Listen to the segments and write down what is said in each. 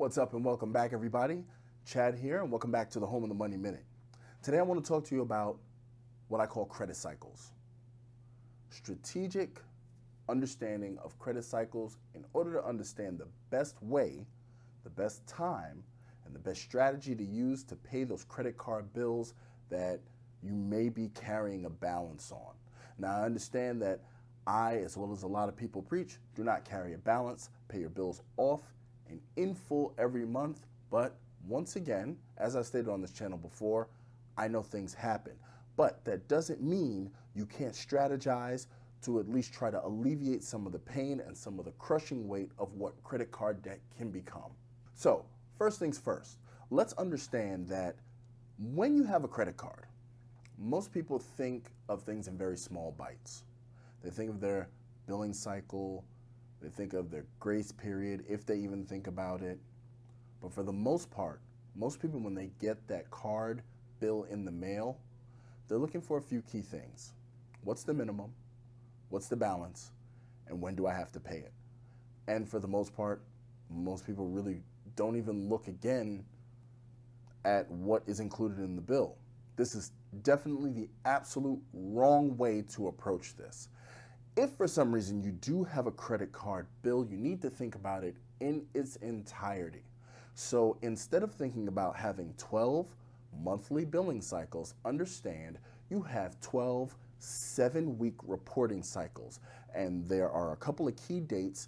What's up and welcome back, everybody. Chad here, and welcome back to the Home of the Money Minute. Today I want to talk to you about what I call credit cycles. Strategic understanding of credit cycles in order to understand the best way, the best time, and the best strategy to use to pay those credit card bills that you may be carrying a balance on. Now, I understand that I, as well as a lot of people preach, do not carry a balance, pay your bills off and in full every month. But once again, as I stated on this channel before, I know things happen. But that doesn't mean you can't strategize to at least try to alleviate some of the pain and some of the crushing weight of what credit card debt can become. So, first things first, let's understand that when you have a credit card, most people think of things in very small bites. They think of their billing cycle, they think of their grace period, if they even think about it. But for the most part, most people, when they get that card bill in the mail, they're looking for a few key things. What's the minimum? What's the balance? And when do I have to pay it? And for the most part, most people really don't even look again at what is included in the bill. This is definitely the absolute wrong way to approach this. If for some reason you do have a credit card bill, you need to think about it in its entirety. So instead of thinking about having 12 monthly billing cycles, understand you have 12 7-week reporting cycles. And there are a couple of key dates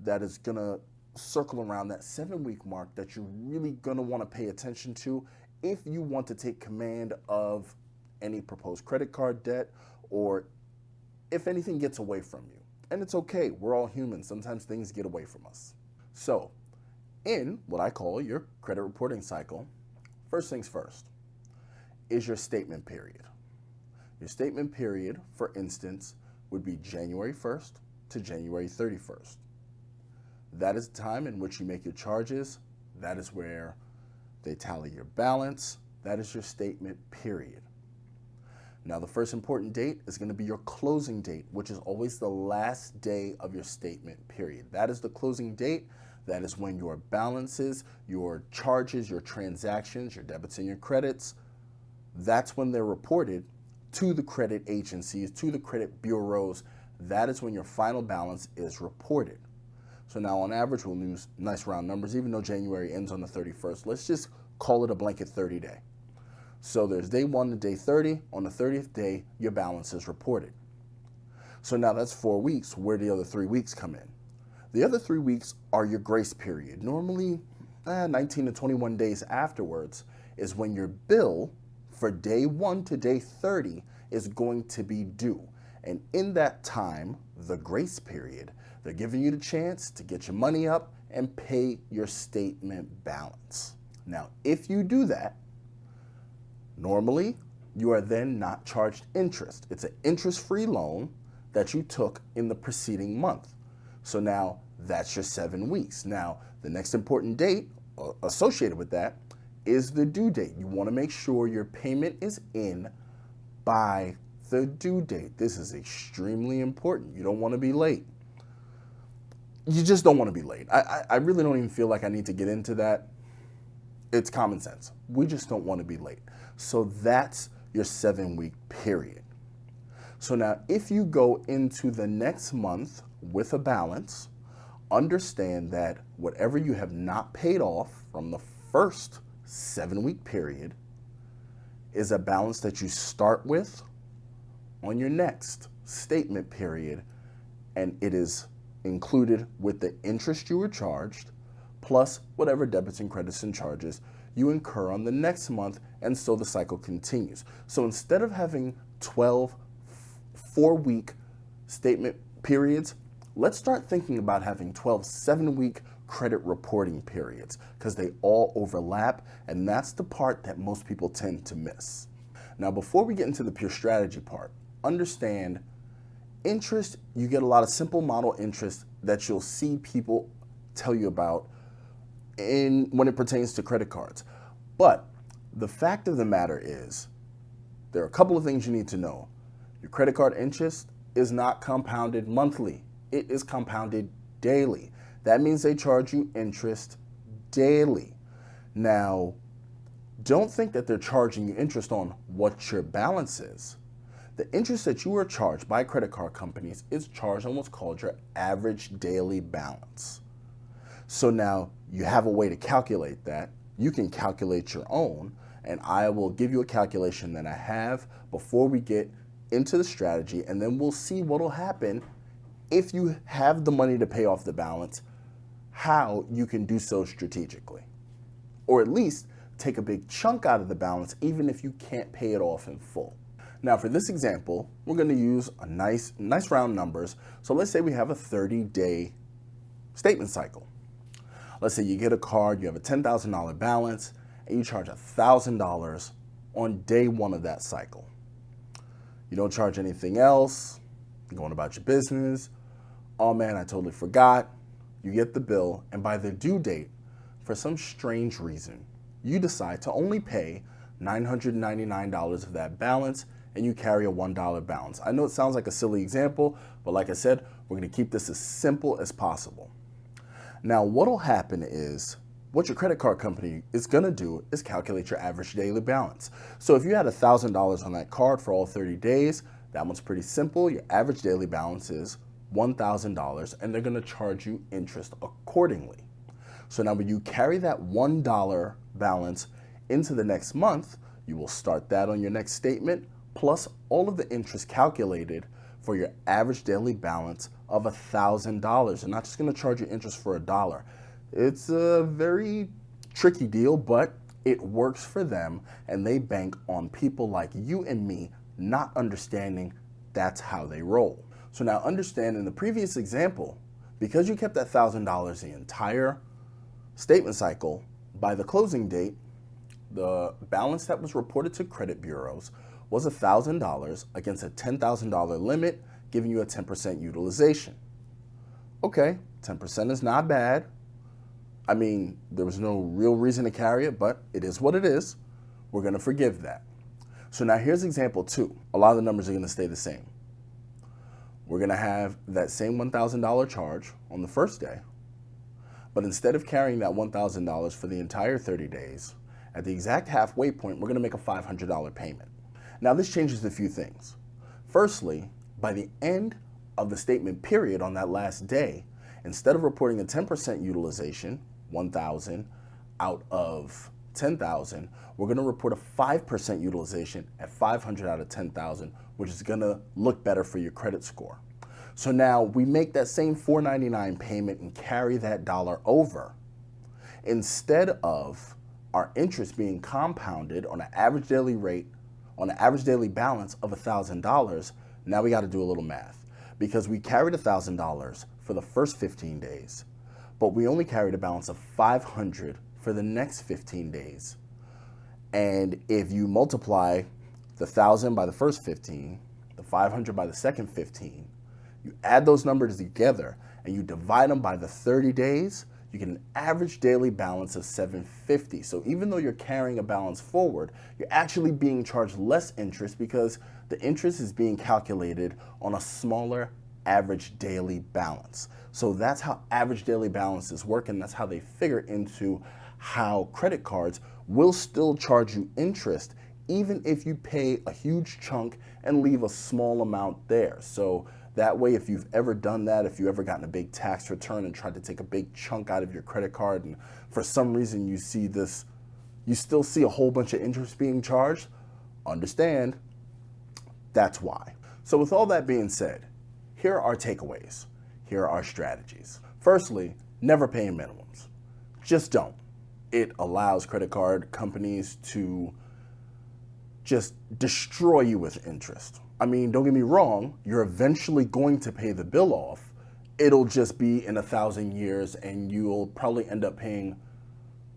that is gonna circle around that 7-week mark that you're really gonna wanna pay attention to if you want to take command of any proposed credit card debt, or if anything gets away from you. And it's okay, we're all humans. Sometimes things get away from us. So, in what I call your credit reporting cycle, first things first, is your statement period. Your statement period, for instance, would be January 1st to January 31st. That is the time in which you make your charges. That is where they tally your balance. That is your statement period. Now, the first important date is going to be your closing date, which is always the last day of your statement period. That is the closing date. That is when your balances, your charges, your transactions, your debits and your credits, that's when they're reported to the credit agencies, to the credit bureaus. That is when your final balance is reported. So now on average, we'll use nice round numbers. Even though January ends on the 31st, let's just call it a blanket 30 day. So there's day 1 to day 30. On the 30th day, your balance is reported. So now that's 4 weeks. Where do the other 3 weeks come in? The other 3 weeks are your grace period. Normally, 19 to 21 days afterwards is when your bill for day 1 to day 30 is going to be due. And in that time, the grace period, they're giving you the chance to get your money up and pay your statement balance. Now, if you do that, normally, you are then not charged interest. It's an interest-free loan that you took in the preceding month. So now that's your 7 weeks. Now, the next important date associated with that is the due date. You want to make sure your payment is in by the due date. This is extremely important. You don't want to be late. You just don't want to be late. I really don't even feel like I need to get into that. It's common sense. We just don't want to be late. So that's your 7-week period. So now if you go into the next month with a balance, understand that whatever you have not paid off from the first 7-week period is a balance that you start with on your next statement period, and it is included with the interest you were charged plus whatever debits and credits and charges you incur on the next month, and so the cycle continues. So instead of having 12 4-week statement periods, let's start thinking about having 12 7-week credit reporting periods, because they all overlap, and that's the part that most people tend to miss. Now, before we get into the pure strategy part, understand interest, you get a lot of simple model interest that you'll see people tell you about when it pertains to credit cards. But the fact of the matter is, there are a couple of things you need to know. Your credit card interest is not compounded monthly. It is compounded daily. That means they charge you interest daily. Now, don't think that they're charging you interest on what your balance is. The interest that you are charged by credit card companies is charged on what's called your average daily balance. So now you have a way to calculate that. You can calculate your own, and I will give you a calculation that I have before we get into the strategy, and then we'll see what will happen if you have the money to pay off the balance, how you can do so strategically. Or at least take a big chunk out of the balance even if you can't pay it off in full. Now for this example, we're going to use a nice round numbers. So let's say we have a 30-day statement cycle. Let's say you get a card, you have a $10,000 balance, and you charge $1,000 on day one of that cycle. You don't charge anything else, you're going about your business. Oh man, I totally forgot. You get the bill, and by the due date, for some strange reason, you decide to only pay $999 of that balance, and you carry a $1 balance. I know it sounds like a silly example, but like I said, we're going to keep this as simple as possible. Now, what'll happen is, what your credit card company is going to do is calculate your average daily balance. So if you had $1,000 on that card for all 30 days, that one's pretty simple. Your average daily balance is $1,000, and they're going to charge you interest accordingly. So now when you carry that $1 balance into the next month, you will start that on your next statement, plus all of the interest calculated for your average daily balance of $1,000. They're not just going to charge you interest for $1. It's a very tricky deal, but it works for them, and they bank on people like you and me not understanding that's how they roll. So now understand, in the previous example, because you kept that $1,000 the entire statement cycle, by the closing date, the balance that was reported to credit bureaus was $1,000 against a $10,000 limit, giving you a 10% utilization. Okay, 10% is not bad. I mean, there was no real reason to carry it, but it is what it is. We're going to forgive that. So now here's example 2. A lot of the numbers are going to stay the same. We're going to have that same $1,000 charge on the first day, but instead of carrying that $1,000 for the entire 30 days, at the exact halfway point, we're going to make a $500 payment. Now this changes a few things. Firstly, by the end of the statement period on that last day, instead of reporting a 10% utilization, 1,000 out of 10,000, we're going to report a 5% utilization at 500 out of 10,000, which is going to look better for your credit score. So now we make that same $499 payment and carry that dollar over. Instead of our interest being compounded on an average daily rate, on an average daily balance of $1,000, now we got to do a little math, because we carried $1,000 for the first 15 days, but we only carried a balance of $500 for the next 15 days. And if you multiply the 1,000 by the first 15, the 500 by the second 15, you add those numbers together and you divide them by the 30 days, you get an average daily balance of $750. So even though you're carrying a balance forward, you're actually being charged less interest because the interest is being calculated on a smaller average daily balance. So that's how average daily balances work, and that's how they figure into how credit cards will still charge you interest even if you pay a huge chunk and leave a small amount there. So that way, if you've ever done that, if you've ever gotten a big tax return and tried to take a big chunk out of your credit card, and for some reason you see this, you still see a whole bunch of interest being charged, understand that's why. So with all that being said, here are our takeaways. Here are our strategies. Firstly, never pay minimums. Just don't. It allows credit card companies to just destroy you with interest. I mean, don't get me wrong, you're eventually going to pay the bill off. It'll just be in 1,000 years, and you'll probably end up paying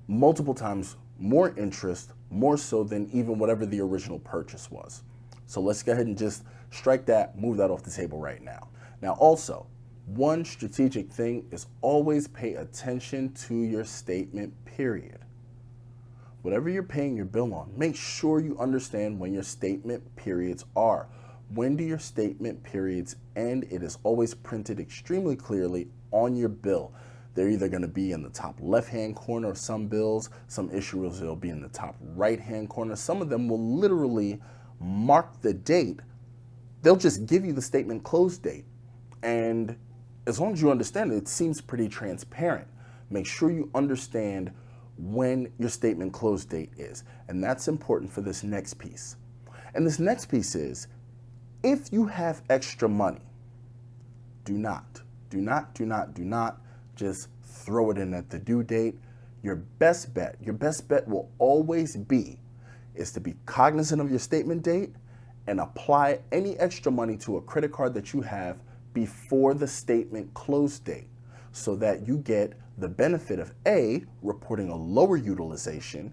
multiple times more interest, more so than even whatever the original purchase was. So let's go ahead and just strike that, move that off the table right now. Now also, one strategic thing is always pay attention to your statement period. Whatever you're paying your bill on, make sure you understand when your statement periods are. When do your statement periods end? It is always printed extremely clearly on your bill. They're either going to be in the top left-hand corner of some bills. Some issuers will be in the top right-hand corner. Some of them will literally mark the date. They'll just give you the statement close date. And as long as you understand it, it seems pretty transparent. Make sure you understand when your statement close date is. And that's important for this next piece. And this next piece is, if you have extra money, do not just throw it in at the due date. Your best bet will always be is to be cognizant of your statement date and apply any extra money to a credit card that you have before the statement close date, so that you get the benefit of A, reporting a lower utilization,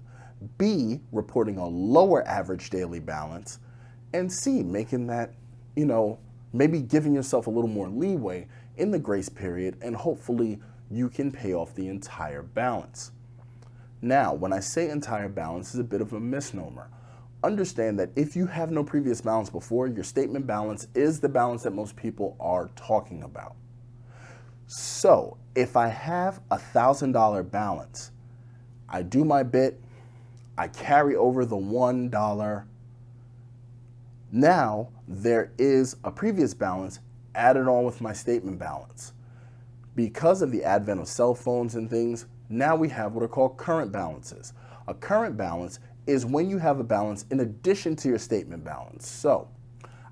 B, reporting a lower average daily balance, and C, making that, maybe giving yourself a little more leeway in the grace period, and hopefully you can pay off the entire balance. Now, when I say entire balance, is a bit of a misnomer. Understand that if you have no previous balance before, your statement balance is the balance that most people are talking about. So if I have a $1,000 balance, I do my bit, I carry over the $1. Now there is a previous balance added on with my statement balance. Because of the advent of cell phones and things, now we have what are called current balances. A current balance is when you have a balance in addition to your statement balance. So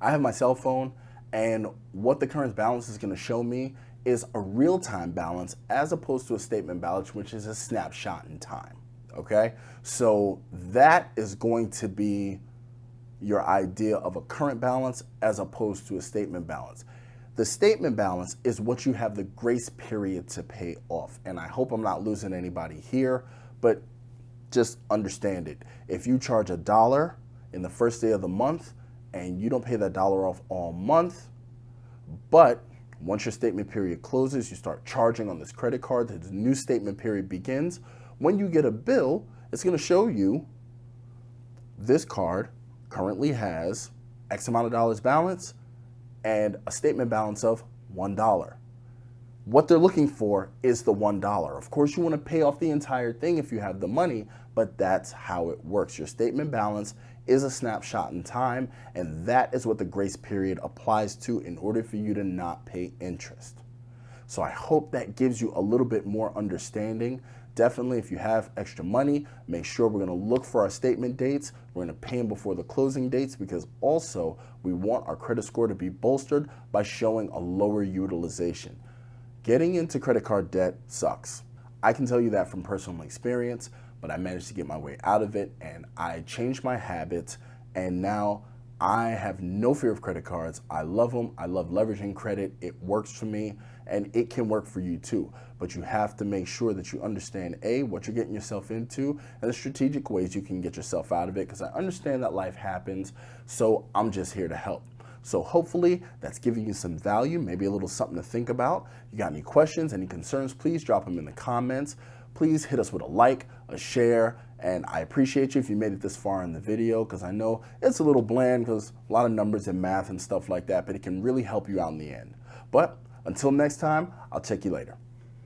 I have my cell phone, and what the current balance is going to show me is a real-time balance as opposed to a statement balance, which is a snapshot in time. Okay, so that is going to be your idea of a current balance as opposed to a statement balance. The statement balance is what you have the grace period to pay off. And I hope I'm not losing anybody here, but just understand it. If you charge $1 in the first day of the month and you don't pay that $1 off all month, but once your statement period closes, you start charging on this credit card, the new statement period begins. When you get a bill, it's going to show you this card currently has X amount of dollars balance and a statement balance of $1. What they're looking for is the $1. Of course, you want to pay off the entire thing if you have the money, but that's how it works. Your statement balance is a snapshot in time, and that is what the grace period applies to in order for you to not pay interest. So I hope that gives you a little bit more understanding. Definitely, if you have extra money, make sure we're going to look for our statement dates. We're going to pay them before the closing dates, because also we want our credit score to be bolstered by showing a lower utilization. Getting into credit card debt sucks. I can tell you that from personal experience, but I managed to get my way out of it, and I changed my habits, and now I have no fear of credit cards. I love them. I love leveraging credit. It works for me, and it can work for you too. But you have to make sure that you understand, A, what you're getting yourself into, and the strategic ways you can get yourself out of it, because I understand that life happens, so I'm just here to help. So hopefully that's giving you some value, maybe a little something to think about. You got any questions, any concerns, please drop them in the comments. Please hit us with a like, a share, and I appreciate you if you made it this far in the video, because I know it's a little bland because a lot of numbers and math and stuff like that, but it can really help you out in the end. But until next time, I'll check you later.